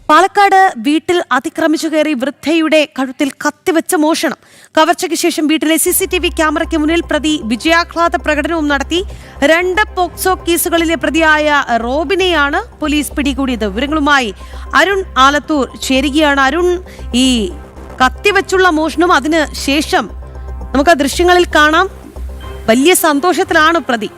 പാലക്കാട് വീട്ടിൽ അതിക്രമിച്ചു കയറി വൃദ്ധയുടെ കഴുത്തിൽ കത്തിവെച്ച മോഷണം. കവർച്ചയ്ക്ക് ശേഷം വീട്ടിലെ CCTV ക്യാമറയ്ക്ക് മുന്നിൽ പ്രതി വിജയാഹ്ലാദ പ്രകടനവും നടത്തി. 2 പോക്സോ കേസുകളിലെ പ്രതിയായ റോബിനെയാണ് പോലീസ് പിടികൂടിയത്. വിവരങ്ങളുമായി അരുൺ ആലത്തൂർ ചേരുകയാണ്. അരുൺ, ഈ കത്തിവെച്ചുള്ള മോഷണം അതിന് ശേഷം നമുക്ക് ആ ദൃശ്യങ്ങളിൽ കാണാം. വലിയ സന്തോഷത്തിലാണ് പ്രതി.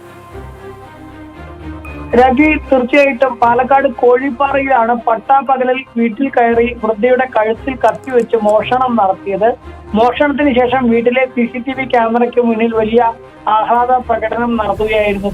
രാജി, തീർച്ചയായിട്ടും പാലക്കാട് കോഴിപ്പാറയിലാണ് പട്ടാപ്പകലിൽ വീട്ടിൽ കയറി വൃദ്ധയുടെ കഴുത്തിൽ കത്തിവെച്ച് മോഷണം നടത്തിയത്. മോഷണത്തിന് ശേഷം വീട്ടിലെ CCTV ക്യാമറയ്ക്ക് മുന്നിൽ വലിയ ആഹ്ലാദ പ്രകടനം നടത്തുകയായിരുന്നു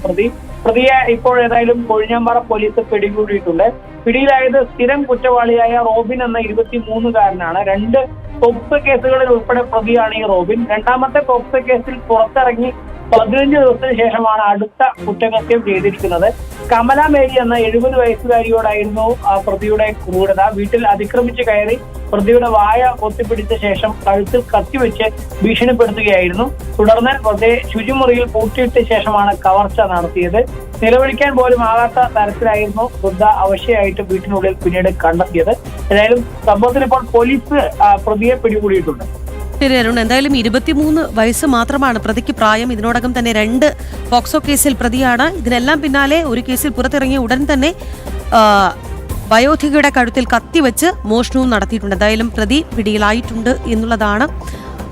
പ്രതിയെ ഇപ്പോൾ ഏതായാലും കൊഴിഞ്ഞാമ്പാറ പോലീസ് പിടികൂടിയിട്ടുണ്ട്. പിടിയിലായത് സ്ഥിരം കുറ്റവാളിയായ റോബിൻ എന്ന 23-കാരനാണ്. 2 പോക്സോ കേസുകളിൽ ഉൾപ്പെടെ പ്രതിയാണ് ഈ റോബിൻ. രണ്ടാമത്തെ പോക്സോ കേസിൽ പുറത്തിറങ്ങി 15 ദിവസത്തിന് ശേഷമാണ് അടുത്ത കുറ്റകൃത്യം ചെയ്തിരിക്കുന്നത്. കമല മേരി എന്ന 70 വയസ്സുകാരിയോടായിരുന്നു പ്രതിയുടെ ക്രൂരത. വീട്ടിൽ അതിക്രമിച്ച് കയറി പ്രതിയുടെ വായ പൊത്തിപ്പിടിച്ച ശേഷം കഴുത്തിൽ കത്തിവെച്ച് ഭീഷണിപ്പെടുത്തുകയായിരുന്നു. തുടർന്ന് പ്രതിയെ ശുചിമുറിയിൽ പൂട്ടിയിട്ട ശേഷമാണ് കവർച്ച നടത്തിയത്. നിലവിളിക്കാൻ പോലും ആകാത്ത തരത്തിലായിരുന്നു വൃദ്ധ അവശയായിട്ട് വീട്ടിനുള്ളിൽ പിന്നീട് കണ്ടെത്തിയത്. ഏതായാലും സംഭവത്തിൽ ഇപ്പോൾ പോലീസ് പ്രതിയെ പിടികൂടിയിട്ടുണ്ട്. ശരി അരുൺ, എന്തായാലും 23 വയസ്സ് മാത്രമാണ് പ്രതിക്ക് പ്രായം. ഇതിനോടകം തന്നെ 2 പോക്സോ കേസിൽ പ്രതിയാണ്. ഇതിനെല്ലാം പിന്നാലെ ഒരു കേസിൽ പുറത്തിറങ്ങിയ ഉടൻ തന്നെ വയോധികയുടെ കഴുത്തിൽ കത്തിവെച്ച് മോഷണവും നടത്തിയിട്ടുണ്ട്. എന്തായാലും പ്രതി പിടിയിലായിട്ടുണ്ട് എന്നുള്ളതാണ്